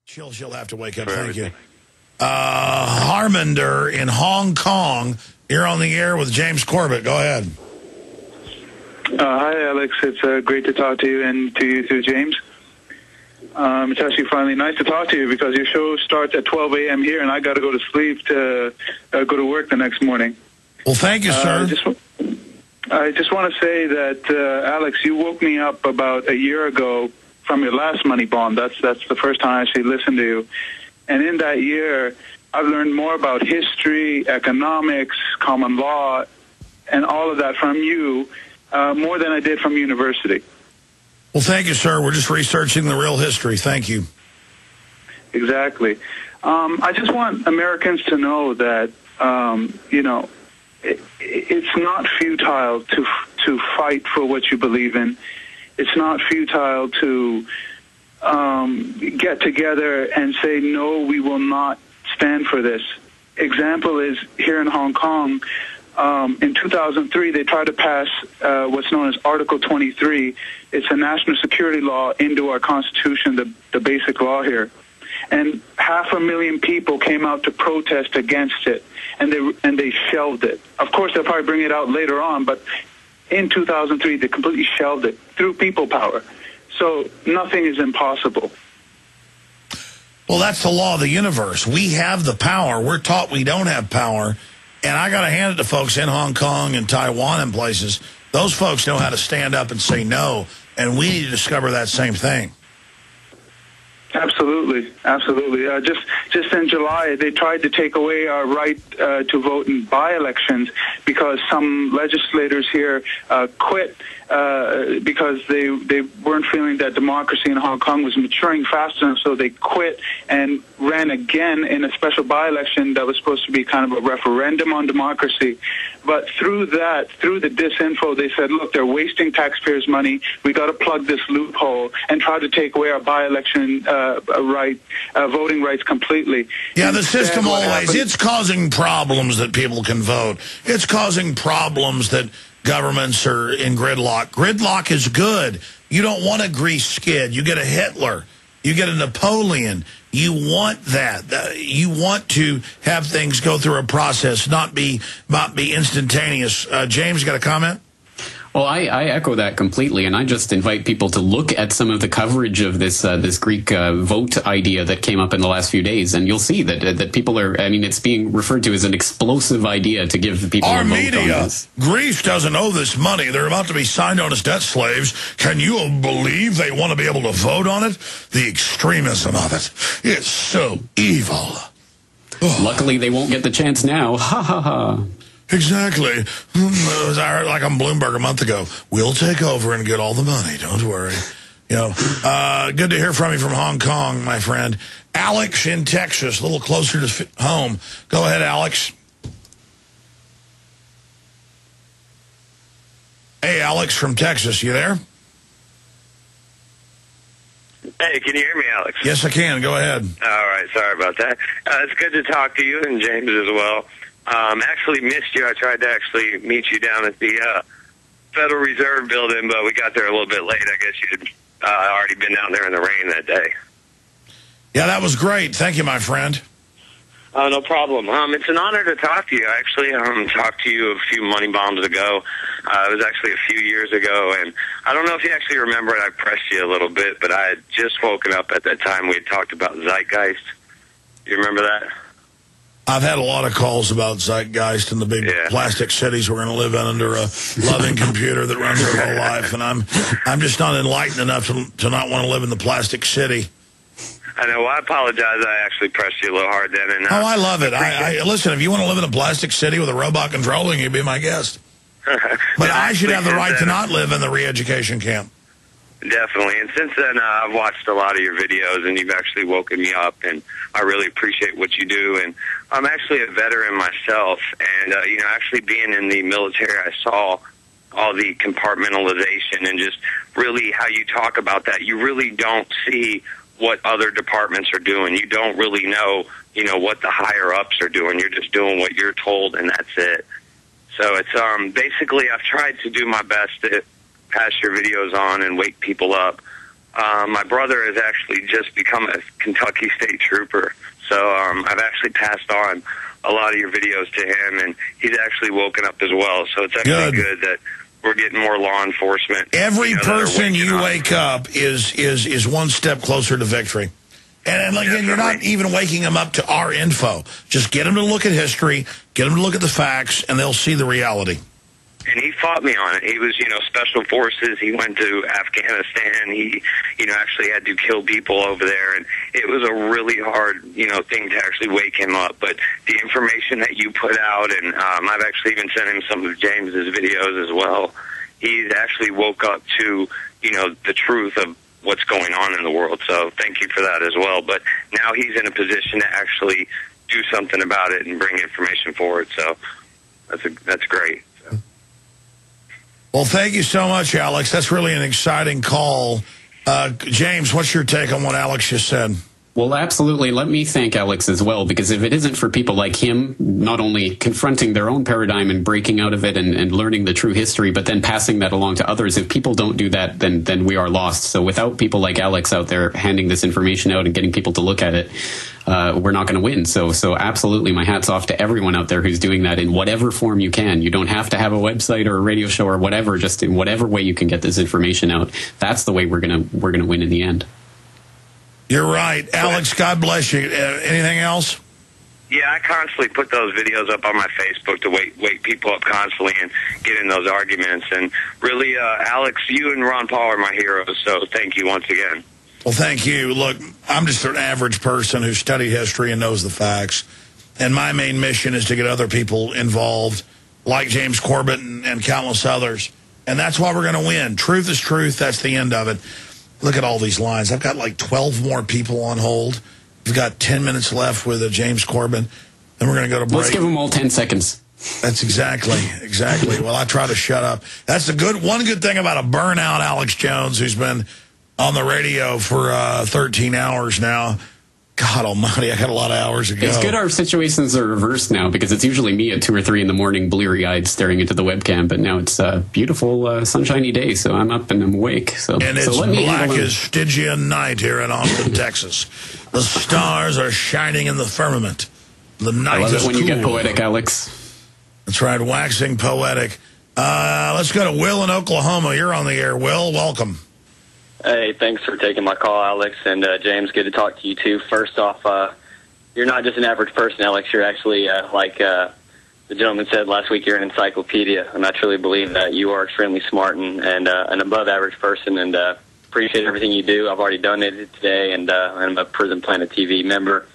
She'll have to wake up. Thank you. Harmander in Hong Kong. You're on the air with James Corbett. Go ahead. Hi, Alex. It's great to talk to you, and to you too, James. It's actually finally nice to talk to you because your show starts at 12 a.m. here, and I got to go to sleep to go to work the next morning. Well, thank you, sir. I just want to say that, Alex, you woke me up about a year ago from your last Money Bomb. That's the first time I actually listened to you. And in that year, I've learned more about history, economics, common law, and all of that from you, more than I did from university. Well, thank you, sir. We're just researching the real history. Thank you. Exactly. I just want Americans to know that, it's not futile to fight for what you believe in. It's not futile to get together and say, no, we will not stand for this. Example is here in Hong Kong, in 2003, they tried to pass what's known as Article 23. It's a national security law into our Constitution, the basic law here. And 500,000 people came out to protest against it, and they shelved it. Of course, they'll probably bring it out later on, but in 2003, they completely shelved it through people power. So nothing is impossible. Well, that's the law of the universe. We have the power. We're taught we don't have power. And I got to hand it to folks in Hong Kong and Taiwan and places. Those folks know how to stand up and say no, and we need to discover that same thing. Absolutely, absolutely. Just in July, they tried to take away our right to vote in by-elections because some legislators here quit because they weren't feeling that democracy in Hong Kong was maturing fast enough, so they quit and ran again in a special by-election that was supposed to be kind of a referendum on democracy. But through the disinfo, they said, look, they're wasting taxpayers' money. We got to plug this loophole and try to take away our by-election voting rights completely. Yeah, the system always, it's causing problems that people can vote. It's causing problems that governments are in gridlock. Gridlock is good. You don't want a grease skid. You get a Hitler. You get a Napoleon. You want that. You want to have things go through a process, not be instantaneous. James, you got a comment? Well, I echo that completely, and I just invite people to look at some of the coverage of this Greek vote idea that came up in the last few days, and you'll see that people are, I mean, it's being referred to as an explosive idea to give people a vote on this. Greece doesn't owe this money. They're about to be signed on as debt slaves. Can you believe they want to be able to vote on it? The extremism of it is so evil. Luckily, they won't get the chance now. Ha, ha, ha. Exactly. It was like on Bloomberg a month ago. We'll take over and get all the money. Don't worry. Good to hear from you from Hong Kong, my friend. Alex in Texas, a little closer to home. Go ahead, Alex. Hey, Alex from Texas, you there? Hey, can you hear me, Alex? Yes, I can. Go ahead. All right. Sorry about that. It's good to talk to you and James as well. Actually missed you. I tried to actually meet you down at the Federal Reserve building, but we got there a little bit late. I guess you'd already been down there in the rain that day. Yeah, that was great. Thank you, my friend. No problem. It's an honor to talk to you. I actually talked to you a few Money Bombs ago. It was actually a few years ago, and I don't know if you actually remember it. I pressed you a little bit, but I had just woken up at that time. We had talked about Zeitgeist. You remember that? I've had a lot of calls about Zeitgeist and the big plastic cities we're going to live in under a loving computer that runs our whole life, and I'm just not enlightened enough to not want to live in the plastic city. I know. Well, I apologize. I actually pressed you a little hard then. And, I love it. Listen, if you want to live in a plastic city with a robot controlling you, be my guest. But I should have the right to not live in the re-education camp. Definitely. And since then, I've watched a lot of your videos, and you've actually woken me up, and I really appreciate what you do. And I'm actually a veteran myself, and, actually being in the military, I saw all the compartmentalization and just really how you talk about that. You really don't see what other departments are doing. You don't really know, what the higher-ups are doing. You're just doing what you're told, and that's it. So it's basically I've tried to do my best to pass your videos on and wake people up. my brother has actually just become a Kentucky State Trooper. So I've actually passed on a lot of your videos to him, and he's actually woken up as well. So it's actually good that we're getting more law enforcement. Every person you wake up is one step closer to victory. And again, you're not even waking them up to our info. Just get them to look at history, get them to look at the facts, and they'll see the reality. And he fought me on it. He was, special forces. He went to Afghanistan. He, actually had to kill people over there. And it was a really hard, thing to actually wake him up. But the information that you put out, and I've actually even sent him some of James's videos as well. He's actually woke up to, the truth of what's going on in the world. So thank you for that as well. But now he's in a position to actually do something about it and bring information forward. So that's great. Well, thank you so much, Alex. That's really an exciting call. James, what's your take on what Alex just said? Well, absolutely. Let me thank Alex as well, because if it isn't for people like him, not only confronting their own paradigm and breaking out of it and learning the true history, but then passing that along to others, if people don't do that, then we are lost. So without people like Alex out there handing this information out and getting people to look at it, we're not going to win. So absolutely, my hat's off to everyone out there who's doing that in whatever form you can. You don't have to have a website or a radio show or whatever, just in whatever way you can get this information out. That's the way we're gonna win in the end. You're right. Alex, God bless you. Anything else? Yeah, I constantly put those videos up on my Facebook to wake people up constantly and get in those arguments. And really, Alex, you and Ron Paul are my heroes, so thank you once again. Well, thank you. Look, I'm just an average person who studied history and knows the facts. And my main mission is to get other people involved, like James Corbett and countless others. And that's why we're going to win. Truth is truth. That's the end of it. Look at all these lines. I've got like 12 more people on hold. We've got 10 minutes left with James Corbett. Then we're going to go to break. Let's give them all 10 seconds. That's exactly. Well, I try to shut up. That's one good thing about a burnout Alex Jones, who's been on the radio for 13 hours now. God almighty, I got a lot of hours to go. It's good our situations are reversed now, because it's usually me at 2 or 3 in the morning, bleary-eyed, staring into the webcam. But now it's a beautiful, sunshiny day, so I'm up and I'm awake. And it's black as Stygian night here in Austin, Texas. The stars are shining in the firmament. The night is cool. I love it when you get poetic, Alex. That's right, waxing poetic. Let's go to Will in Oklahoma. You're on the air, Will. Welcome. Hey, thanks for taking my call, Alex. And James, good to talk to you, too. First off, you're not just an average person, Alex. You're actually, like the gentleman said last week, you're an encyclopedia. And I truly believe that you are extremely smart and an above-average person, and appreciate everything you do. I've already donated today, and I'm a Prison Planet TV member.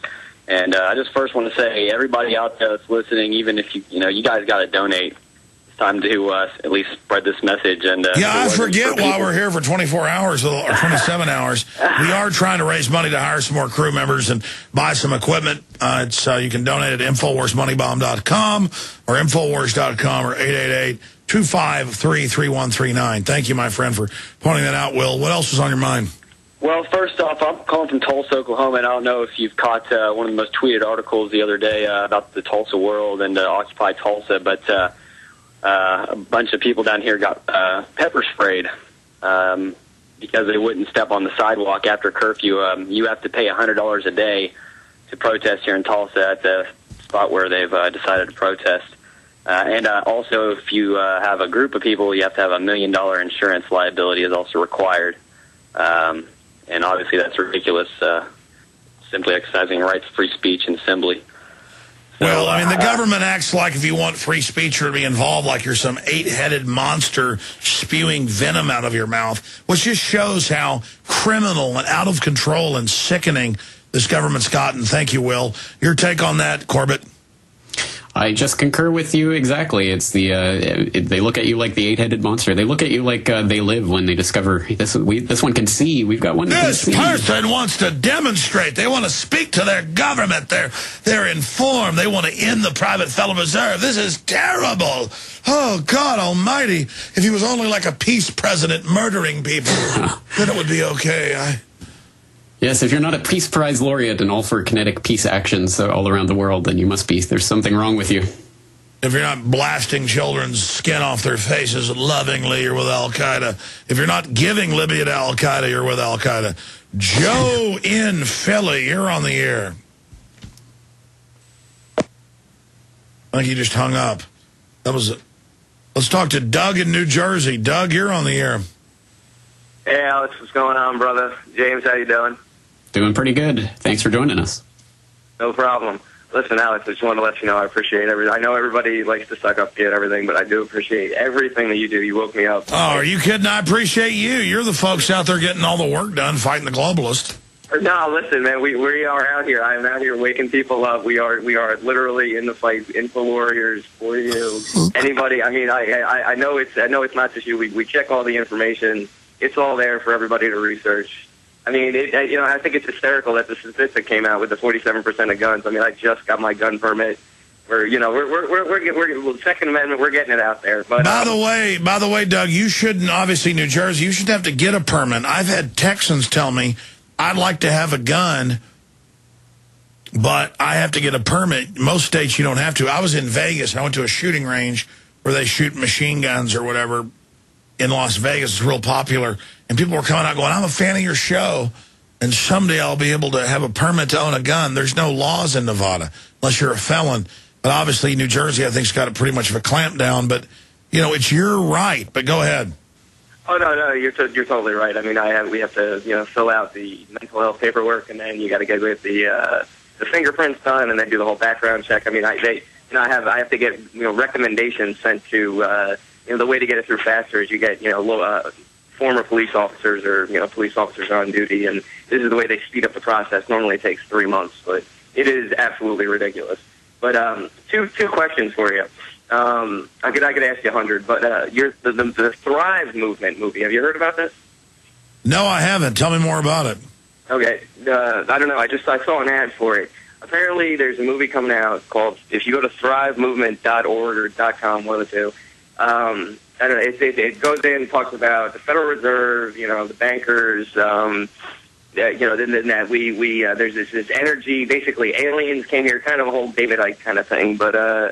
And I just first want to say, everybody out there that's listening, even if you guys got to donate. It's time to at least spread this message. And I forget while we're here for 24 hours or 27 hours, we are trying to raise money to hire some more crew members and buy some equipment. You can donate at InfowarsMoneyBomb.com or Infowars.com or 888-253-3139. Thank you, my friend, for pointing that out, Will. What else was on your mind? Well, first off, I'm calling from Tulsa, Oklahoma, and I don't know if you've caught one of the most tweeted articles the other day about the Tulsa World and Occupy Tulsa, but a bunch of people down here got pepper sprayed because they wouldn't step on the sidewalk after curfew. You have to pay $100 a day to protest here in Tulsa at the spot where they've decided to protest. And also, if you have a group of people, you have to have $1 million insurance liability is also required. And obviously that's ridiculous, simply exercising rights to free speech and assembly. Well, I mean, the government acts like if you want free speech or to be involved, like you're some 8-headed monster spewing venom out of your mouth, which just shows how criminal and out of control and sickening this government's gotten. Thank you, Will. Your take on that, Corbett? I just concur with you exactly. It's they look at you like the 8-headed monster. They look at you like they live when they discover this one can see. We've got one that can see. This person wants to demonstrate. They want to speak to their government. They're informed. They want to end the private Federal Reserve. This is terrible. Oh, God almighty. If he was only like a peace president murdering people, then it would be okay. Yes, if you're not a Peace Prize laureate and all for kinetic peace actions all around the world, then there's something wrong with you. if you're not blasting children's skin off their faces lovingly, you're with Al-Qaeda. If you're not giving Libya to Al-Qaeda, you're with Al-Qaeda. Joe in Philly, you're on the air. I think he just hung up. That was it. Let's talk to Doug in New Jersey. Doug, you're on the air. Hey, Alex, what's going on, brother? James, how you doing? Doing pretty good. Thanks for joining us. No problem. Listen, Alex, I just wanted to let you know I appreciate everything. I know everybody likes to suck up and everything, but I do appreciate everything that you do. You woke me up. Oh, are you kidding? I appreciate you. You're the folks out there getting all the work done, fighting the globalists. No, listen, man, we are out here. I'm out here waking people up. We are literally in the fight. Info warriors for you. Anybody? I mean, I know it's not just you. We check all the information. It's all there for everybody to research. I mean, I think it's hysterical that the statistic came out with the 47% of guns. I mean, I just got my gun permit. We're Second Amendment. We're getting it out there. But by the way, Doug, you shouldn't. Obviously, New Jersey, you should have to get a permit. I've had Texans tell me I'd like to have a gun, but I have to get a permit. Most states you don't have to. I was in Vegas and I went to a shooting range where they shoot machine guns or whatever in Las Vegas. It's real popular. And people were coming out going, I'm a fan of your show, and someday I'll be able to have a permit to own a gun. There's no laws in Nevada unless you're a felon. But obviously New Jersey, I think, has got pretty much of a clamp down. But, it's your right. But go ahead. Oh, no, you're totally right. I mean, we have to, fill out the mental health paperwork, and then you got to get with the fingerprints done, and then do the whole background check. I mean, I have to get, recommendations sent to, the way to get it through faster is you get, former police officers or, police officers on duty, and this is the way they speed up the process. Normally it takes 3 months, but it is absolutely ridiculous. But two questions for you. I could ask you 100, but the Thrive movement movie, have you heard about this? No, I haven't. Tell me more about it. Okay. I don't know. I saw an ad for it. Apparently there's a movie coming out called, if you go to thrivemovement.org or .com, one of the two, I don't know, it goes in and talks about the Federal Reserve, the bankers, then that there's this energy, basically aliens came here, kind of a whole David Icke kind of thing, but I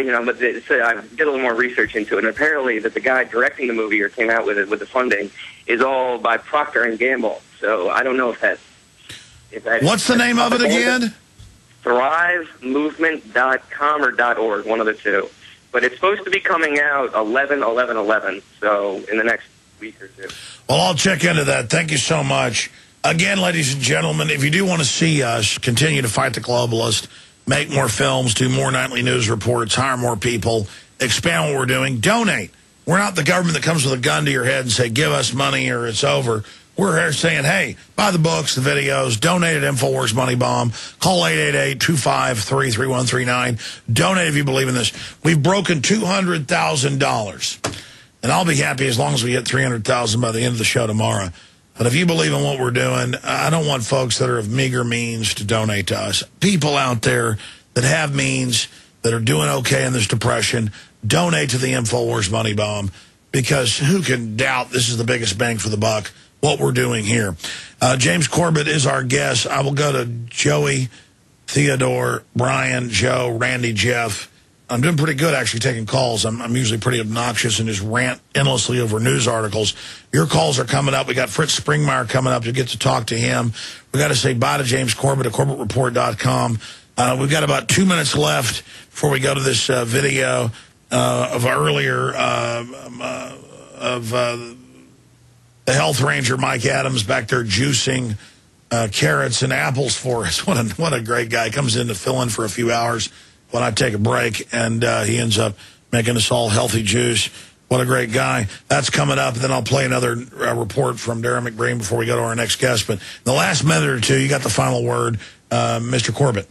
did a little more research into it, and apparently that the guy directing the movie or came out with it with the funding is all by Procter and Gamble. So I don't know if that's what's the name of it again? ThriveMovement.com or .org, one of the two. But it's supposed to be coming out 11/11/11, so in the next week or two. Well, I'll check into that. Thank you so much. Again, ladies and gentlemen, if you do want to see us continue to fight the globalists, make more films, do more nightly news reports, hire more people, expand what we're doing, donate. We're not the government that comes with a gun to your head and say, give us money or it's over. We're here saying, hey, buy the books, the videos, donate at Infowars Money Bomb. Call 888-253-3139. Donate if you believe in this. We've broken $200,000. And I'll be happy as long as we hit $300,000 by the end of the show tomorrow. But if you believe in what we're doing, I don't want folks that are of meager means to donate to us. People out there that have means, that are doing okay in this depression, donate to the Infowars Money Bomb, because who can doubt this is the biggest bang for the buck, what we're doing here. James Corbett is our guest. I will go to Joey, Theodore, Brian, Joe, Randy, Jeff. I'm doing pretty good, actually, taking calls. I'm usually pretty obnoxious and just rant endlessly over news articles. Your calls are coming up. We got Fritz Springmeier coming up. You'll get to talk to him. We got to say bye to James Corbett at CorbettReport.com. We've got about 2 minutes left before we go to this video of earlier of the health ranger Mike Adams back there juicing carrots and apples for us. What a great guy. He comes in to fill in for a few hours when I take a break, and he ends up making us all healthy juice. What a great guy. That's coming up. Then I'll play another report from Darren McBreen before we go to our next guest. But in the last minute or two, you got the final word, Mr. Corbett.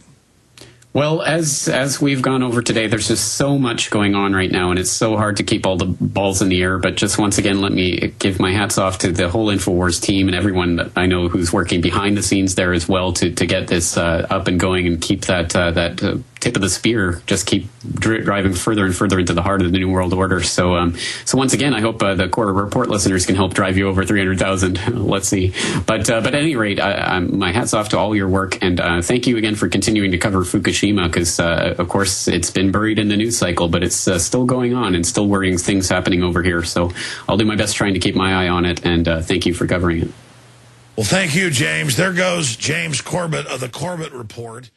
Well, as we've gone over today, there's just so much going on right now, and it's so hard to keep all the balls in the air. But just once again, let me give my hats off to the whole Infowars team and everyone that I know who's working behind the scenes there as well to get this up and going and keep that tip of the spear, just keep driving further and further into the heart of the New World Order. So once again, I hope the Corbett Report listeners can help drive you over 300,000. Let's see. But at any rate, my hats off to all your work, and thank you again for continuing to cover Fukushima. Fukushima, because, of course, it's been buried in the news cycle, but it's still going on and still worrying things happening over here. So I'll do my best trying to keep my eye on it, and thank you for covering it. Well, thank you, James. There goes James Corbett of the Corbett Report.